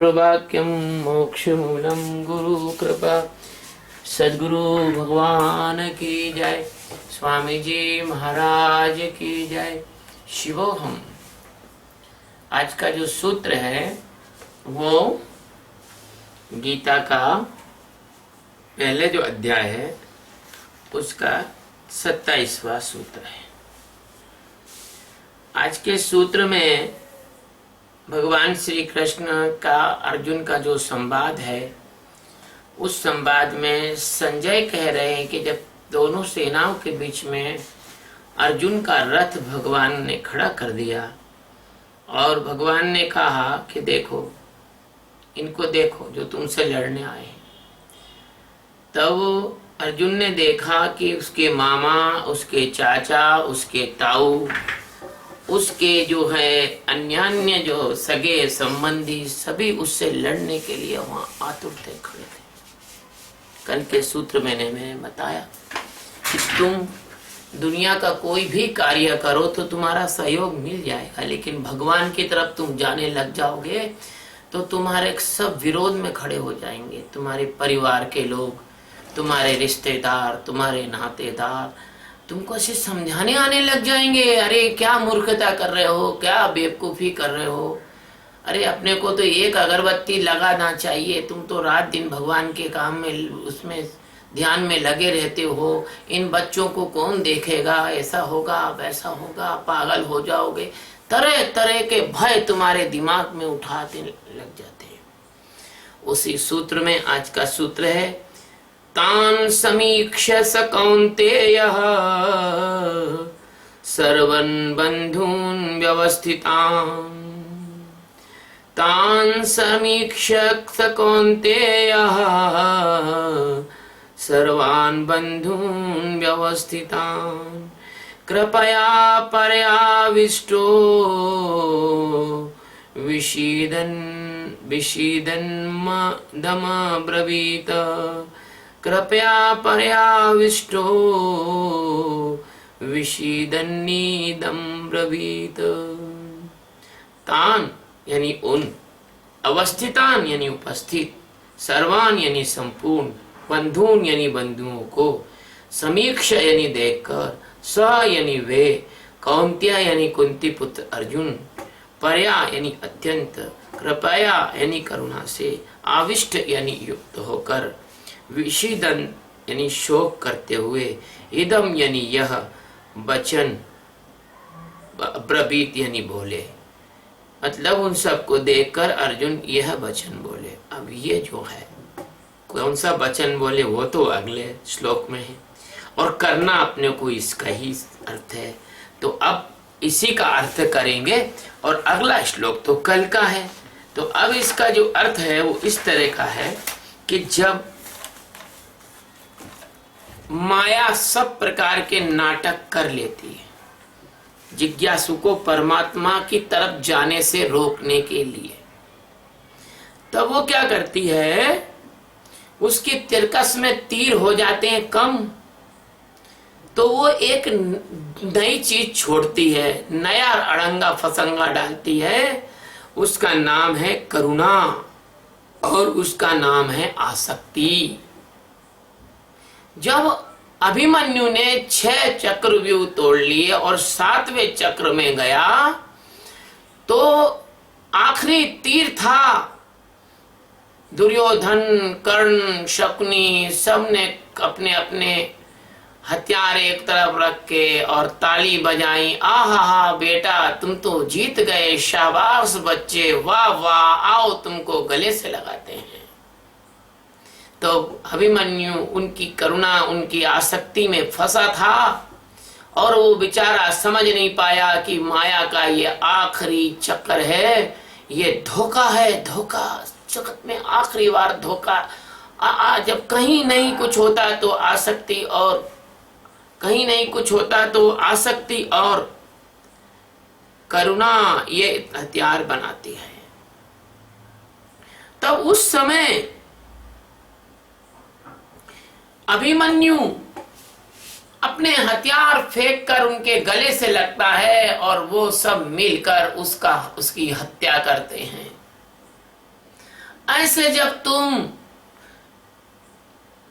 वाक्यम मोक्ष मूलम गुरु कृपा। सदगुरु भगवान की जय। स्वामी जी महाराज की जय। शिवोहम। आज का जो सूत्र है वो गीता का पहले जो अध्याय है उसका 27वां सूत्र है। आज के सूत्र में भगवान श्री कृष्ण का अर्जुन का जो संवाद है, उस संवाद में संजय कह रहे हैं कि जब दोनों सेनाओं के बीच में अर्जुन का रथ भगवान ने खड़ा कर दिया और भगवान ने कहा कि देखो, इनको देखो जो तुमसे लड़ने आए हैं। तब अर्जुन ने देखा कि उसके मामा, उसके चाचा, उसके ताऊ, उसके जो है अन्य जो सगे संबंधी सभी उससे लड़ने के लिए वहां आतुर थे, खड़े थे। कल के सूत्र मैंने बताया कि तुम दुनिया का कोई भी कार्य करो तो तुम्हारा सहयोग मिल जाएगा, लेकिन भगवान की तरफ तुम जाने लग जाओगे तो तुम्हारे सब विरोध में खड़े हो जाएंगे। तुम्हारे परिवार के लोग, तुम्हारे रिश्तेदार, तुम्हारे नातेदार तुमको ऐसे समझाने आने लग जाएंगे, अरे क्या मूर्खता कर रहे हो, क्या बेवकूफ़ी कर रहे हो, अरे अपने को तो एक अगरबत्ती लगाना चाहिए, तुम तो रात दिन भगवान के काम में उसमें ध्यान में लगे रहते हो, इन बच्चों को कौन देखेगा, ऐसा होगा वैसा होगा, पागल हो जाओगे। तरह तरह के भय तुम्हारे दिमाग में उठाते लग जाते हैं। उसी सूत्र में आज का सूत्र है, तान समीक्ष्य स कौन्तेयः सर्वन् बन्धून् व्यवस्थितान्। तान समीक्ष्य स कौन्तेयः सर्वान् बन्धून् व्यवस्थितान्। कृपया पर्याविष्टो विषीदन्मदमब्रवीत। कृपया पर्याविष्टो विषीदन्नीदं ब्रवीत। तान यानी उन, अवस्थितान यानी उपस्थित, सर्वान यानी संपूर्ण, बंधून यानी बंधुओं को, समीक्ष यानी देखकर, स यानी वे, कौन्त्या यानी कुंती पुत्र अर्जुन, पर्या यानी अत्यंत, कृपया यानी करुणा से, आविष्ट यानी युक्त होकर, विषीदन यानी शोक करते हुए, इदम यानी यह, वचन, ब्रवीत यानी बोले। मतलब उन सबको देखकर अर्जुन यह वचन बोले। अब ये जो है कौन सा वचन बोले वो तो अगले श्लोक में है, और करना अपने को इसका ही अर्थ है। तो अब इसी का अर्थ करेंगे, और अगला श्लोक तो कल का है। तो अब इसका जो अर्थ है वो इस तरह का है कि जब माया सब प्रकार के नाटक कर लेती है जिज्ञासु को परमात्मा की तरफ जाने से रोकने के लिए, तब वो क्या करती है, उसके तिरकस में तीर हो जाते हैं कम, तो वो एक नई चीज छोड़ती है, नया अड़ंगा फसंगा डालती है। उसका नाम है करुणा और उसका नाम है आसक्ति। जब अभिमन्यु ने 6 चक्रव्यूह तोड़ लिए और 7वें चक्र में गया, तो आखिरी तीर था। दुर्योधन, कर्ण, शकुनी सब ने अपने अपने हथियार एक तरफ रख के और ताली बजाई, आहा बेटा तुम तो जीत गए, शाबाश बच्चे, वाह वाह, आओ तुमको गले से लगाते हैं। तो अभिमन्यु उनकी करुणा, उनकी आसक्ति में फंसा था, और वो बेचारा समझ नहीं पाया कि माया का ये आखिरी चक्कर है, ये धोखा है, धोखा, जगत में आखिरी बार धोखा। जब कहीं नहीं कुछ होता तो आसक्ति, और कहीं नहीं कुछ होता तो आसक्ति और करुणा ये हथियार बनाती है। तब उस समय अभिमन्यु अपने हथियार फेंक कर उनके गले से लगता है, और वो सब मिलकर उसकी हत्या करते हैं। ऐसे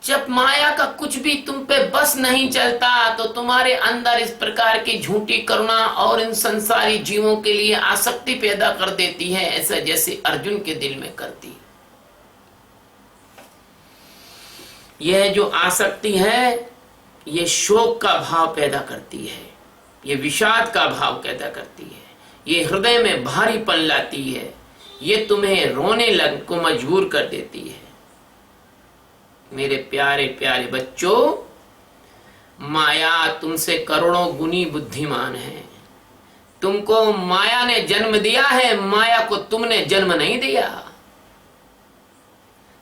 जब माया का कुछ भी तुम पे बस नहीं चलता तो तुम्हारे अंदर इस प्रकार की झूठी करुणा और इन संसारी जीवों के लिए आसक्ति पैदा कर देती है, ऐसा जैसे अर्जुन के दिल में करती। यह जो आसक्ति है ये शोक का भाव पैदा करती है, ये विषाद का भाव पैदा करती है, ये हृदय में भारीपन लाती है, ये तुम्हें रोने लग को मजबूर कर देती है। मेरे प्यारे प्यारे बच्चों, माया तुमसे करोड़ों गुनी बुद्धिमान है। तुमको माया ने जन्म दिया है, माया को तुमने जन्म नहीं दिया।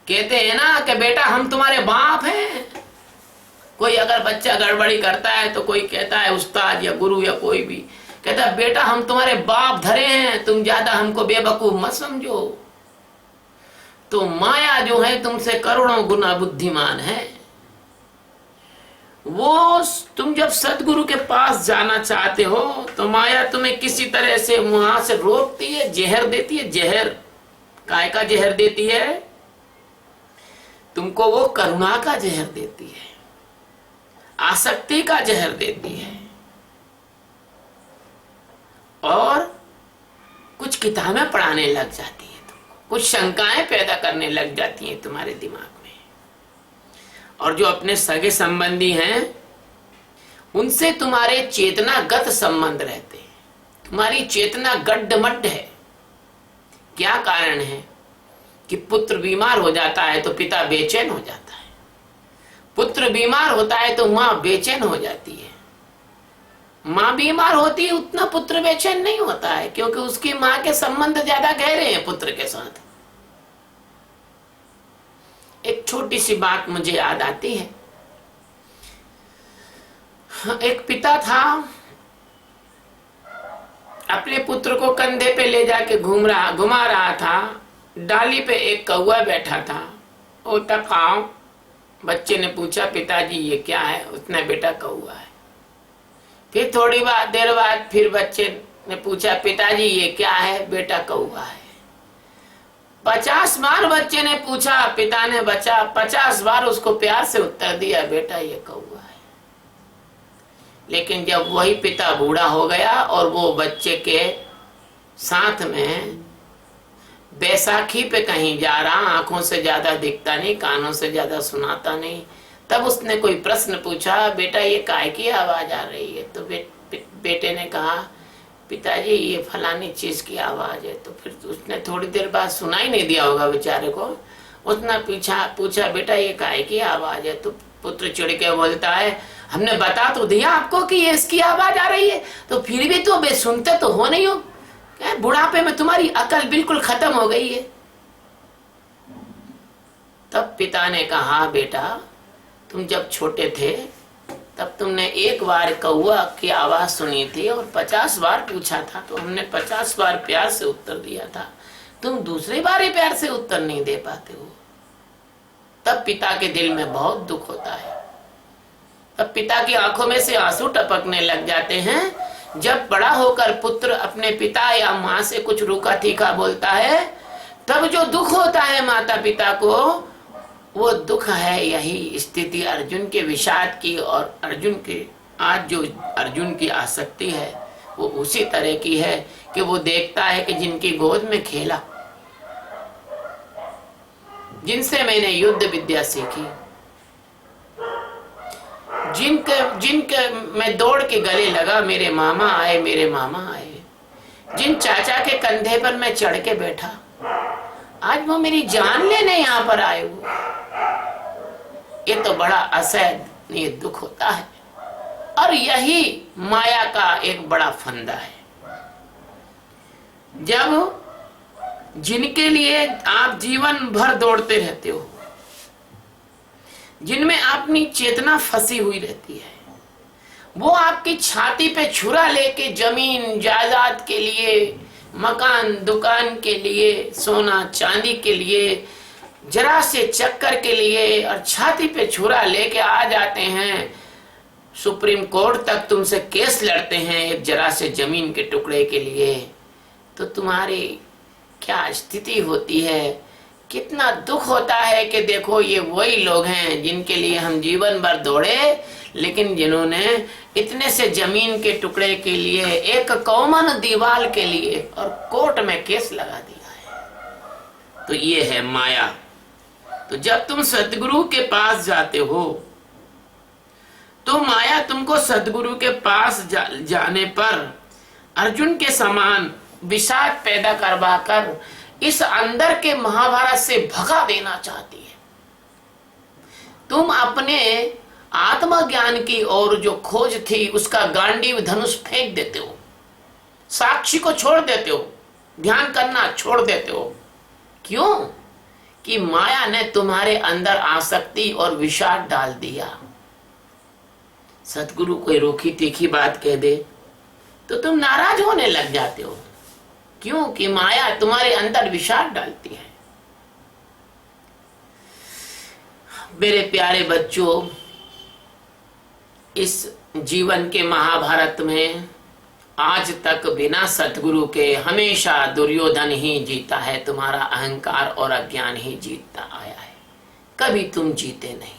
कहते हैं ना कि बेटा हम तुम्हारे बाप हैं। कोई अगर बच्चा गड़बड़ी करता है तो कोई कहता है, उस्ताद या गुरु या कोई भी कहता है बेटा हम तुम्हारे बाप धरे हैं, तुम ज्यादा हमको बेवकूफ मत समझो। तो माया जो है तुमसे करोड़ों गुना बुद्धिमान है। वो तुम जब सदगुरु के पास जाना चाहते हो तो माया तुम्हें किसी तरह से वहां से रोकती है, जहर देती है। जहर काय का जहर देती है? तुमको वो करुणा का जहर देती है, आसक्ति का जहर देती है, और कुछ किताबें पढ़ाने लग जाती है, तुमको कुछ शंकाएं पैदा करने लग जाती हैं तुम्हारे दिमाग में। और जो अपने सगे संबंधी हैं उनसे तुम्हारे चेतनागत संबंध रहते हैं, तुम्हारी चेतना गड्ढमड्ढ है। क्या कारण है कि पुत्र बीमार हो जाता है तो पिता बेचैन हो जाता है, पुत्र बीमार होता है तो माँ बेचैन हो जाती है। माँ बीमार होती है उतना पुत्र बेचैन नहीं होता है, क्योंकि उसकी माँ के संबंध ज्यादा गहरे हैं पुत्र के साथ। एक छोटी सी बात मुझे याद आती है। एक पिता था, अपने पुत्र को कंधे पे ले जाके घुमा रहा था। डाली पे एक कौवा बैठा था, वो टकाओ। बच्चे ने पूछा पिताजी ये क्या है? उसने बेटा कौवा है। फिर थोड़ी देर बाद फिर बच्चे ने पूछा पिताजी ये क्या है? बेटा कौवा है। 50 बार बच्चे ने पूछा, पिता ने 50 बार उसको प्यार से उत्तर दिया, बेटा ये कौवा है। लेकिन जब वही पिता बूढ़ा हो गया और वो बच्चे के साथ में बैसाखी पे कहीं जा रहा, आंखों से ज्यादा दिखता नहीं, कानों से ज्यादा सुनाता नहीं, तब उसने कोई प्रश्न पूछा, बेटा ये काय की आवाज आ रही है? तो बेटे ने कहा पिताजी ये फलानी चीज की आवाज है। तो फिर उसने थोड़ी देर बाद सुनाई नहीं दिया होगा बेचारे को, उसने पूछा बेटा ये काय की आवाज है? तो पुत्र चिढ़ के बोलता है हमने बता तो दिया आपको कि ये इसकी आवाज आ रही है, तो फिर भी तो सुनते तो हो नहीं हो, बुढ़ापे में तुम्हारी अकल बिल्कुल खत्म हो गई है। तब पिता ने कहा बेटा तुम जब छोटे थे तब तुमने एक बार कौवा की आवाज सुनी थी और 50 बार पूछा था, तो हमने 50 बार प्यार से उत्तर दिया था, तुम दूसरी बार ही प्यार से उत्तर नहीं दे पाते हो। तब पिता के दिल में बहुत दुख होता है, तब पिता की आंखों में से आंसू टपकने लग जाते हैं। जब बड़ा होकर पुत्र अपने पिता या माँ से कुछ रूखा तीखा बोलता है तब जो दुख होता है माता पिता को, वो दुख है यही स्थिति अर्जुन के विषाद की। और अर्जुन के आज जो अर्जुन की आसक्ति है वो उसी तरह की है कि वो देखता है कि जिनकी गोद में खेला, जिनसे मैंने युद्ध विद्या सीखी, जिनके मैं दौड़ के गले लगा, मेरे मामा आए, मेरे मामा आए, जिन चाचा के कंधे पर मैं चढ़ के बैठा, आज वो मेरी जान लेने यहाँ पर आए हुए। ये तो बड़ा असहनीय दुख होता है, और यही माया का एक बड़ा फंदा है। जब जिनके लिए आप जीवन भर दौड़ते रहते हो, जिनमें अपनी चेतना फंसी हुई रहती है, वो आपकी छाती पे छुरा लेके जमीन जायदाद के लिए, मकान दुकान के लिए, सोना चांदी के लिए, जरा से चक्कर के लिए, और छाती पे छुरा लेके आ जाते हैं, सुप्रीम कोर्ट तक तुमसे केस लड़ते हैं एक जरा से जमीन के टुकड़े के लिए। तो तुम्हारी क्या स्थिति होती है कितना दुख होता है कि देखो ये वही लोग हैं जिनके लिए हम जीवन भर दौड़े, लेकिन जिन्होंने इतने से जमीन के टुकड़े के लिए, एक कॉमन दीवार के लिए और कोर्ट में केस लगा दिया है। तो ये है माया। तो जब तुम सतगुरु के पास जाते हो तो माया तुमको सतगुरु के पास जाने पर अर्जुन के समान विषाद पैदा करवा कर इस अंदर के महाभारत से भगा देना चाहती है। तुम अपने आत्मज्ञान की ओर जो खोज थी उसका गांडीव धनुष फेंक देते हो, साक्षी को छोड़ देते हो, ध्यान करना छोड़ देते हो। क्यों? कि माया ने तुम्हारे अंदर आसक्ति और विषाद डाल दिया। सतगुरु कोई रूखी तीखी बात कह दे तो तुम नाराज होने लग जाते हो। क्यों? कि माया तुम्हारे अंदर विषाद डालती है। मेरे प्यारे बच्चों, इस जीवन के महाभारत में आज तक बिना सतगुरु के हमेशा दुर्योधन ही जीता है। तुम्हारा अहंकार और अज्ञान ही जीतता आया है, कभी तुम जीते नहीं।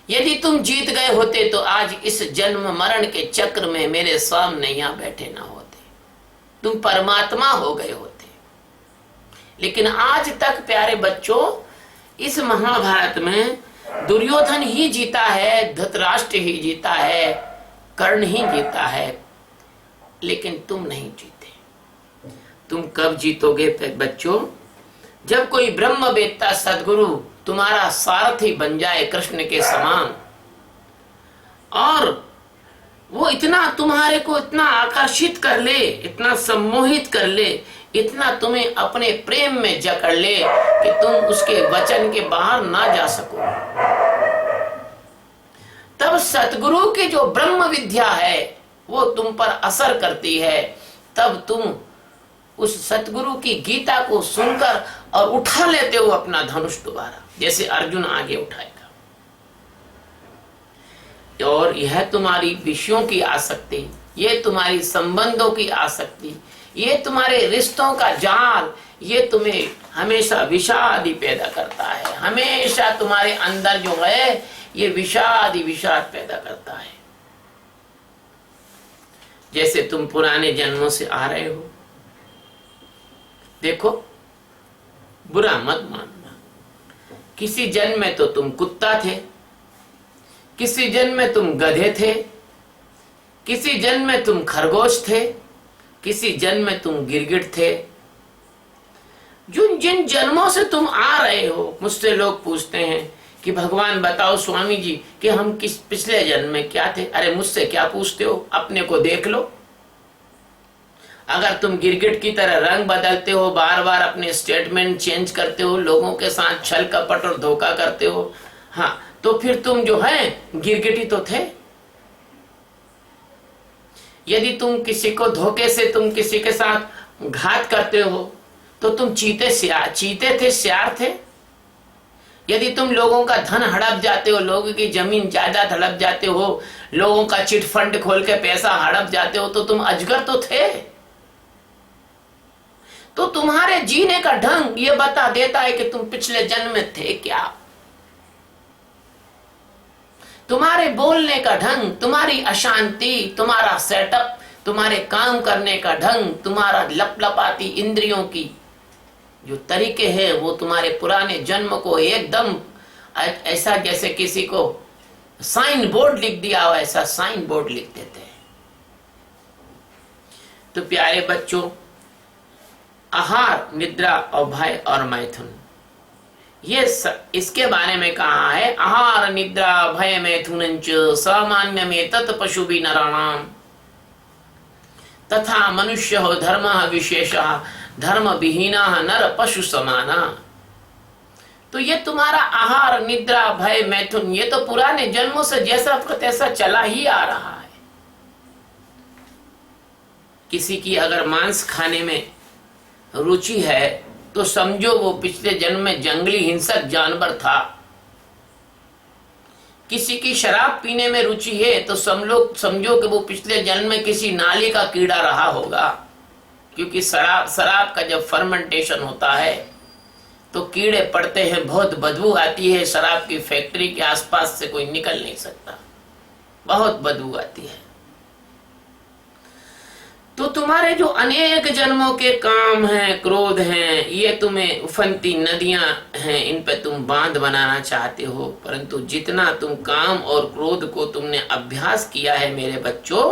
यदि तुम जीत गए होते तो आज इस जन्म मरण के चक्र में मेरे सामने यहां बैठे ना होते, तुम परमात्मा हो गए होते। लेकिन आज तक प्यारे बच्चों, इस महाभारत में दुर्योधन ही जीता है, धृतराष्ट्र ही जीता है, कर्ण ही जीता है, लेकिन तुम नहीं जीते। तुम कब जीतोगे बच्चों? जब कोई ब्रह्मवेत्ता सद्गुरु तुम्हारा सारथी बन जाए कृष्ण के समान, और वो इतना तुम्हारे को इतना आकर्षित कर ले, इतना सम्मोहित कर ले, इतना तुम्हें अपने प्रेम में जकड़ ले कि तुम उसके वचन के बाहर ना जा सको। तब सतगुरु की जो ब्रह्म विद्या है वो तुम पर असर करती है। तब तुम उस सतगुरु की गीता को सुनकर और उठा लेते हो अपना धनुष दोबारा, जैसे अर्जुन आगे उठाएगा। और यह तुम्हारी विषयों की आसक्ति, ये तुम्हारी संबंधों की आसक्ति, ये तुम्हारे रिश्तों का जाल, ये तुम्हें हमेशा विषाद ही पैदा करता है। हमेशा तुम्हारे अंदर जो है ये विषाद ही विषाद पैदा करता है। जैसे तुम पुराने जन्मों से आ रहे हो। देखो, बुरा मत मानना, किसी जन्म में तो तुम कुत्ता थे, किसी जन्म में तुम गधे थे, किसी जन्म में तुम खरगोश थे, किसी जन्म में तुम गिरगिट थे। जिन जन्मों से तुम आ रहे हो, मुझसे लोग पूछते हैं कि भगवान बताओ स्वामी जी कि हम किस पिछले जन्म में क्या थे। अरे मुझसे क्या पूछते हो, अपने को देख लो। अगर तुम गिरगिट की तरह रंग बदलते हो, बार बार अपने स्टेटमेंट चेंज करते हो, लोगों के साथ छल कपट और धोखा करते हो, हाँ, तो फिर तुम जो है गिरगिट ही तो थे। यदि तुम किसी को धोखे से तुम किसी के साथ घात करते हो तो तुम चीते थे, श्यार थे। यदि तुम लोगों का धन हड़प जाते हो, लोगों की जमीन जायदाद हड़प जाते हो, लोगों का चिट फंड खोल के पैसा हड़प जाते हो, तो तुम अजगर तो थे। तो तुम्हारे जीने का ढंग ये बता देता है कि तुम पिछले जन्म में थे क्या। तुम्हारे बोलने का ढंग, तुम्हारी अशांति, तुम्हारा सेटअप, तुम्हारे काम करने का ढंग, तुम्हारा लपलपाती इंद्रियों की जो तरीके हैं वो तुम्हारे पुराने जन्म को एकदम ऐसा जैसे किसी को साइन बोर्ड लिख दिया हो, ऐसा साइन बोर्ड लिख देते हैं। तो प्यारे बच्चों, आहार, निद्रा और भय और मैथुन, ये इसके बारे में कहा है। आहार निद्रा भय मैथुनंच सामान्य में तत् पशु भी नराणाम तथा मनुष्य हो धर्म विशेष धर्म विहीना नर पशु समाना। तो ये तुम्हारा आहार, निद्रा, भय, मैथुन, ये तो पुराने जन्मों से जैसा तैसा चला ही आ रहा है। किसी की अगर मांस खाने में रुचि है तो समझो वो पिछले जन्म में जंगली हिंसक जानवर था। किसी की शराब पीने में रुचि है तो समझो कि वो पिछले जन्म में किसी नाली का कीड़ा रहा होगा, क्योंकि शराब का जब फर्मेंटेशन होता है तो कीड़े पड़ते हैं, बहुत बदबू आती है। शराब की फैक्ट्री के आसपास से कोई निकल नहीं सकता, बहुत बदबू आती है। तो तुम्हारे जो अनेक जन्मों के काम हैं, क्रोध हैं, ये तुम्हें उफनती नदियां हैं, इन पे तुम बांध बनाना चाहते हो। परंतु जितना तुम काम और क्रोध को तुमने अभ्यास किया है मेरे बच्चों,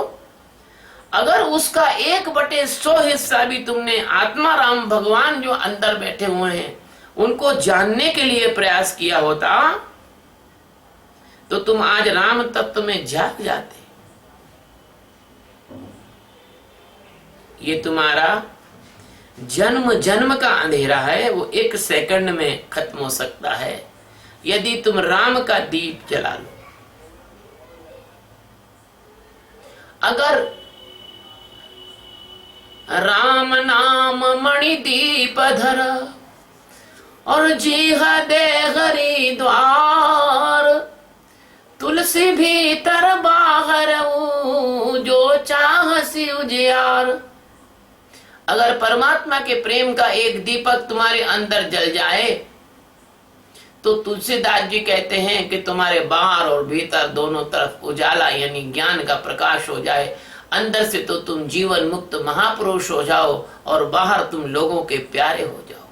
अगर उसका 1/100 हिस्सा भी तुमने आत्मा राम भगवान जो अंदर बैठे हुए हैं उनको जानने के लिए प्रयास किया होता, तो तुम आज राम तत्व में जाग जाते। ये तुम्हारा जन्म जन्म का अंधेरा है, वो 1 सेकंड में खत्म हो सकता है यदि तुम राम का दीप जला लो। अगर राम नाम मणि दीप धर और जीह दे हरिद्वार, तुलसी भीतर बाहर जो चाहसी उजियार। अगर परमात्मा के प्रेम का एक दीपक तुम्हारे अंदर जल जाए तो तुलसीदास जी कहते हैं कि तुम्हारे बाहर और भीतर दोनों तरफ उजाला यानी ज्ञान का प्रकाश हो जाए। अंदर से तो तुम जीवन मुक्त महापुरुष हो जाओ और बाहर तुम लोगों के प्यारे हो जाओ,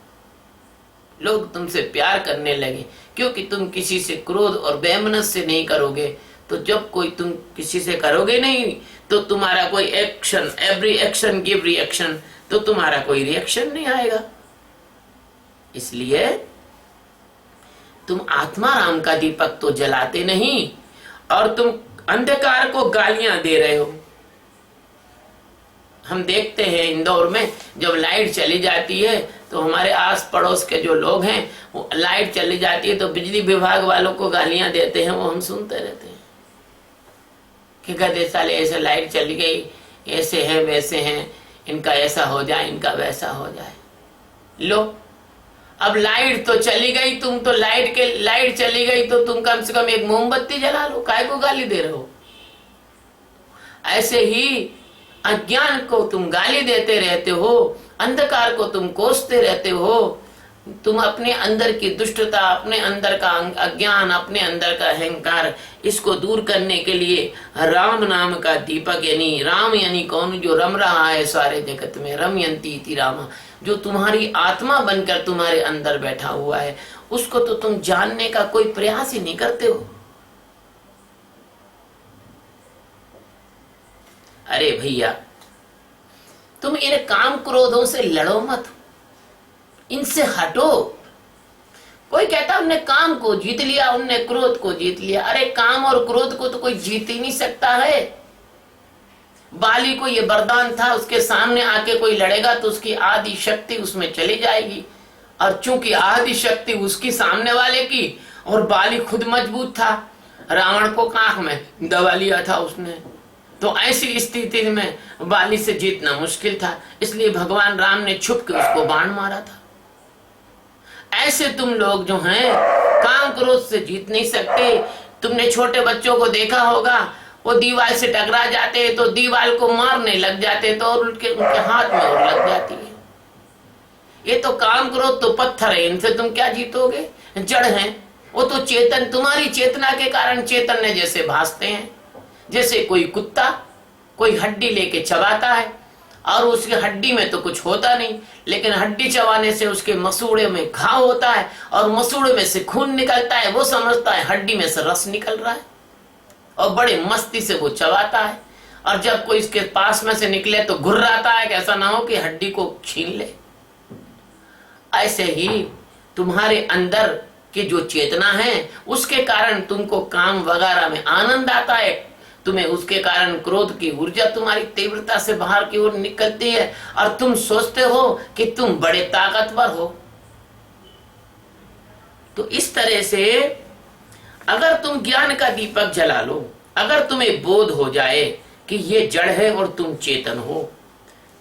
लोग तुमसे प्यार करने लगे, क्योंकि तुम किसी से क्रोध और बेमनस से नहीं करोगे। तो जब कोई तुम किसी से करोगे नहीं तो तुम्हारा कोई action, every action give reaction, तो तुम्हारा कोई रिएक्शन नहीं आएगा। इसलिए तुम आत्मा राम का दीपक तो जलाते नहीं और तुम अंधकार को गालियां दे रहे हो। हम देखते हैं इंदौर में जब लाइट चली जाती है तो हमारे आस पड़ोस के जो लोग हैं वो लाइट चली जाती है तो बिजली विभाग वालों को गालियां देते हैं। वो हम सुनते रहते हैं कि कहते साले ऐसे लाइट चली गई, ऐसे हैं वैसे हैं, इनका ऐसा हो जाए, इनका वैसा हो जाए। लो, अब लाइट तो चली गई, तुम तो लाइट चली गई तो तुम कम से कम एक मोमबत्ती जला लो, काय को गाली दे रहे हो। ऐसे ही अज्ञान को तुम गाली देते रहते हो, अंधकार को तुम कोसते रहते हो। तुम अपने अंदर की दुष्टता, अपने अंदर का अज्ञान, अपने अंदर का अहंकार, इसको दूर करने के लिए राम नाम का दीपक, यानी राम यानी कौन, जो रम रहा है सारे जगत में, रमयंती इति रामा, जो तुम्हारी आत्मा बनकर तुम्हारे अंदर बैठा हुआ है, उसको तो तुम जानने का कोई प्रयास ही नहीं करते हो। अरे भैया, तुम इन काम क्रोधों से लड़ो मत, इनसे हटो। कोई कहता हमने काम को जीत लिया, उनने क्रोध को जीत लिया। अरे काम और क्रोध को तो कोई जीत ही नहीं सकता है। बाली को ये वरदान था, उसके सामने आके कोई लड़ेगा तो उसकी आदि शक्ति उसमें चली जाएगी, और चूंकि आदि शक्ति उसकी सामने वाले की और बाली खुद मजबूत था, रावण को कांख में दबा लिया था उसने, तो ऐसी स्थिति में बाली से जीतना मुश्किल था। इसलिए भगवान राम ने छुप के उसको बाण मारा था। ऐसे तुम लोग जो हैं काम क्रोध से जीत नहीं सकते। तुमने छोटे बच्चों को देखा होगा, वो दीवार से टकरा जाते तो दीवार को मारने लग जाते तो और उनके हाथ में और लग जाती है। ये तो काम क्रोध तो पत्थर है, इनसे तुम क्या जीतोगे, जड़ हैं। वो तो चेतन, तुम्हारी चेतना के कारण चैतन्य जैसे भासते हैं। जैसे कोई कुत्ता कोई हड्डी लेके चबाता है और उसकी हड्डी में तो कुछ होता नहीं, लेकिन हड्डी चबाने से उसके मसूड़े में घाव होता है और मसूड़े में से खून निकलता है। वो समझता है हड्डी में से रस निकल रहा है और बड़े मस्ती से वो चबाता है, और जब कोई इसके पास में से निकले तो घुर्राता है कि ऐसा ना हो कि हड्डी को छीन ले। ऐसे ही तुम्हारे अंदर की जो चेतना है उसके कारण तुमको काम वगैरह में आनंद आता है, तुम्हें उसके कारण क्रोध की ऊर्जा तुम्हारी तीव्रता से बाहर की ओर निकलती है और तुम सोचते हो कि तुम बड़े ताकतवर हो। तो इस तरह से अगर तुम ज्ञान का दीपक जला लो, अगर तुम्हें बोध हो जाए कि ये जड़ है और तुम चेतन हो,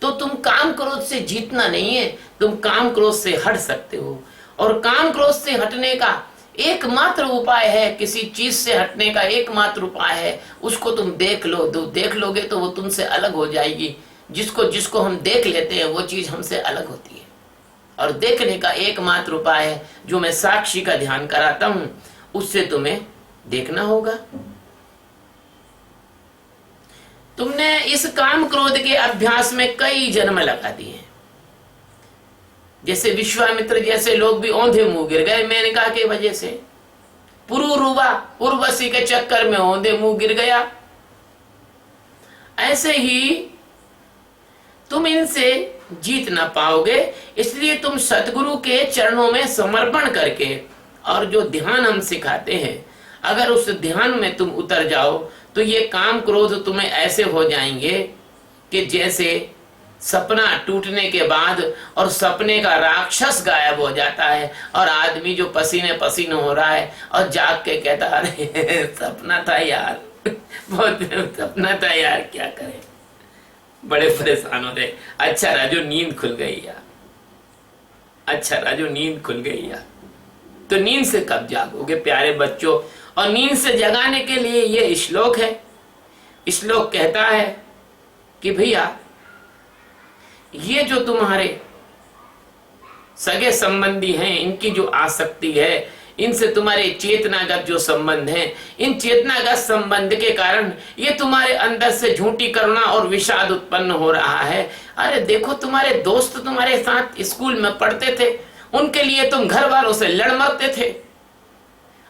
तो तुम काम क्रोध से जीतना नहीं है, तुम काम क्रोध से हट सकते हो। और काम क्रोध से हटने का एकमात्र उपाय है, किसी चीज से हटने का एकमात्र उपाय है, उसको तुम देख लो। देख लोगे तो वो तुमसे अलग हो जाएगी। जिसको जिसको हम देख लेते हैं वो चीज हमसे अलग होती है। और देखने का एकमात्र उपाय है जो मैं साक्षी का ध्यान कराता हूं, उससे तुम्हें देखना होगा। तुमने इस काम क्रोध के अभ्यास में कई जन्म लगा दिए। जैसे विश्वामित्र जैसे लोग भी औंधे मुंह गिर गए मेनका के वजह से। पुरुरुवा उर्वशी के चक्कर में औंधे मुंह गिर गया। ऐसे ही तुम इनसे जीत ना पाओगे, इसलिए तुम सतगुरु के चरणों में समर्पण करके और जो ध्यान हम सिखाते हैं, अगर उस ध्यान में तुम उतर जाओ तो ये काम क्रोध तुम्हें ऐसे हो जाएंगे कि जैसे सपना टूटने के बाद और सपने का राक्षस गायब हो जाता है और आदमी जो पसीने पसीने हो रहा है और जाग के कहता अरे सपना था यार, बहुत सपना था यार, क्या करें, बड़े परेशान हो रहे। अच्छा राजू नींद खुल गई यार, अच्छा राजू नींद खुल गई यार। तो नींद से कब जागोगे प्यारे बच्चों? और नींद से जगाने के लिए ये श्लोक है। श्लोक कहता है कि भैया ये जो तुम्हारे सगे संबंधी हैं, इनकी जो आसक्ति है, इनसे तुम्हारे चेतनागत जो संबंध है, इन चेतनागत संबंध के कारण ये तुम्हारे अंदर से झूठी करुणा और विषाद उत्पन्न हो रहा है। अरे देखो, तुम्हारे दोस्त तुम्हारे साथ स्कूल में पढ़ते थे, उनके लिए तुम घर वालों से लड़ मरते थे,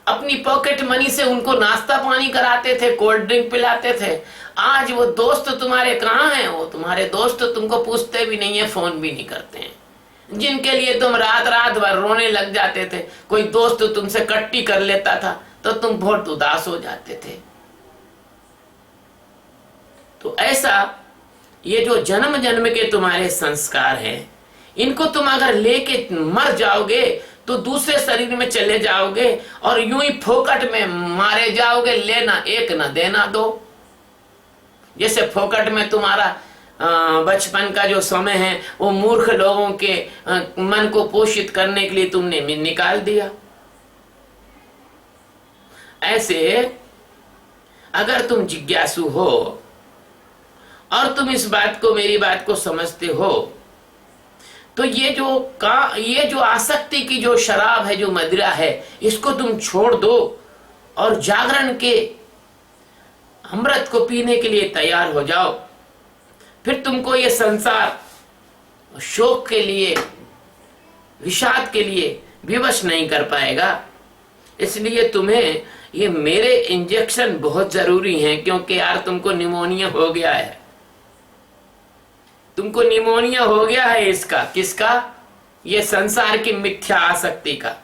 अपनी पॉकेट मनी से उनको नाश्ता पानी कराते थे, कोल्ड ड्रिंक पिलाते थे। आज वो दोस्त तुम्हारे कहाँ हैं? वो तुम्हारे दोस्त तुमको पूछते भी नहीं है, फोन भी नहीं करते हैं। जिनके लिए तुम रात रात भर रोने लग जाते थे, कोई दोस्त तुमसे कट्टी कर लेता था तो तुम बहुत उदास हो जाते थे। तो ऐसा ये जो जन्म जन्म के तुम्हारे संस्कार हैं, इनको तुम अगर लेके मर जाओगे तो दूसरे शरीर में चले जाओगे और यूं ही फोकट में मारे जाओगे, लेना एक न देना दो। जैसे फोकट में तुम्हारा बचपन का जो समय है वो मूर्ख लोगों के मन को पोषित करने के लिए तुमने निकाल दिया। ऐसे अगर तुम जिज्ञासु हो और तुम इस बात को, मेरी बात को समझते हो, तो ये जो आसक्ति की जो शराब है, जो मदिरा है, इसको तुम छोड़ दो और जागरण के अमृत को पीने के लिए तैयार हो जाओ। फिर तुमको ये संसार शोक के लिए, विषाद के लिए विवश नहीं कर पाएगा। इसलिए तुम्हें ये मेरे इंजेक्शन बहुत जरूरी हैं, क्योंकि यार तुमको निमोनिया हो गया है, तुमको निमोनिया हो गया है। इसका किसका? ये संसार की मिथ्या आसक्ति का।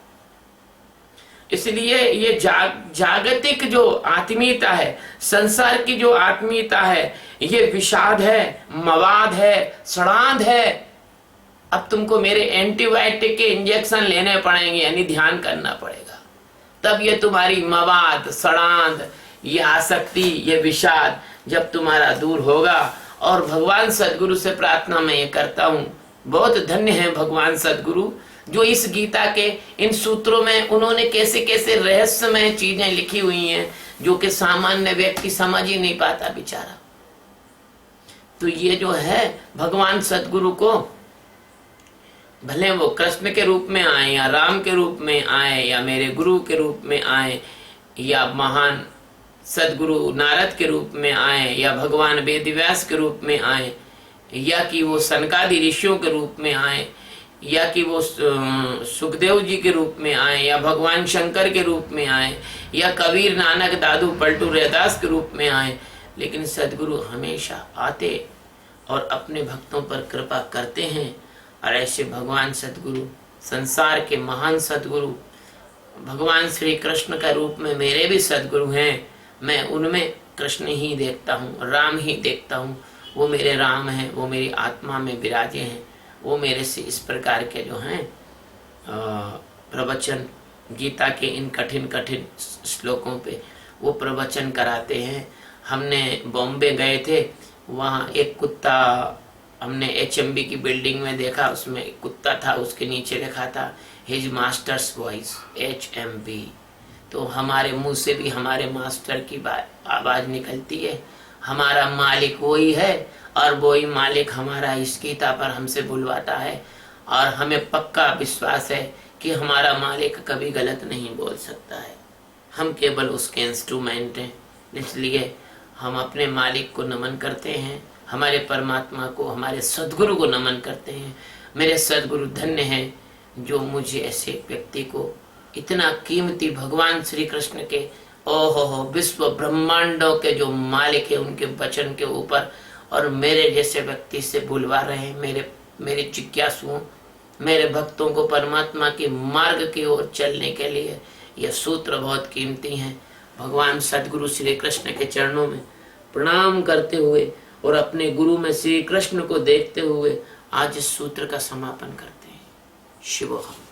इसलिए ये जागतिक जो आत्मीयता है, संसार की जो आत्मीयता है, ये विषाद है, मवाद है, सड़ांध है। अब तुमको मेरे एंटीबायोटिक के इंजेक्शन लेने पड़ेंगे, यानी ध्यान करना पड़ेगा, तब ये तुम्हारी मवाद, सड़ांध, ये आसक्ति, ये विषाद जब तुम्हारा दूर होगा। और भगवान सदगुरु से प्रार्थना मैं ये करता हूँ, बहुत धन्य है भगवान सदगुरु, जो इस गीता के इन सूत्रों में उन्होंने कैसे कैसे रहस्यमय चीजें लिखी हुई हैं, जो कि सामान्य व्यक्ति समझ ही नहीं पाता बेचारा। तो ये जो है भगवान सदगुरु को, भले वो कृष्ण के रूप में आए या राम के रूप में आए या मेरे गुरु के रूप में आए या महान सदगुरु नारद के रूप में आए या भगवान वेदव्यास के रूप में आए या कि वो सनकादि ऋषियों के रूप में आए या कि वो सुखदेव जी के रूप में आए या भगवान शंकर के रूप में आए या कबीर, नानक, दादू, पलटू, रैदास के रूप में आए, लेकिन सदगुरु हमेशा आते और अपने भक्तों पर कृपा करते हैं। और ऐसे भगवान सदगुरु, संसार के महान सदगुरु, भगवान श्री कृष्ण का रूप में मेरे भी सदगुरु हैं। मैं उनमें कृष्ण ही देखता हूँ, राम ही देखता हूँ। वो मेरे राम हैं, वो मेरी आत्मा में विराजे हैं। वो मेरे से इस प्रकार के जो हैं प्रवचन, गीता के इन कठिन कठिन श्लोकों पे वो प्रवचन कराते हैं। हमने बॉम्बे गए थे, वहाँ एक कुत्ता हमने HMB की बिल्डिंग में देखा, उसमें एक कुत्ता था, उसके नीचे लिखा था हिज मास्टर्स वॉइस HMB। तो हमारे मुंह से भी हमारे मास्टर की आवाज निकलती है। हमारा मालिक वही है और वही मालिक हमारा इस गीता पर हमसे बुलवाता है। और हमें पक्का विश्वास है कि हमारा मालिक कभी गलत नहीं बोल सकता है। हम केवल उसके इंस्ट्रूमेंट हैं, इसलिए हम अपने मालिक को नमन करते हैं, हमारे परमात्मा को, हमारे सद्गुरु को नमन करते हैं। मेरे सद्गुरु धन्य हैं जो मुझे ऐसे व्यक्ति को, इतना कीमती भगवान श्री कृष्ण के, ओहो विश्व ब्रह्मांडों के जो मालिक है, उनके वचन के ऊपर और मेरे जैसे व्यक्ति से बुलवा रहे हैं। मेरे जिज्ञासुओं, मेरे भक्तों को परमात्मा के मार्ग की ओर चलने के लिए यह सूत्र बहुत कीमती हैं। भगवान सद्गुरु श्री कृष्ण के चरणों में प्रणाम करते हुए और अपने गुरु में श्री कृष्ण को देखते हुए आज इस सूत्र का समापन करते हैं। शिवोहम।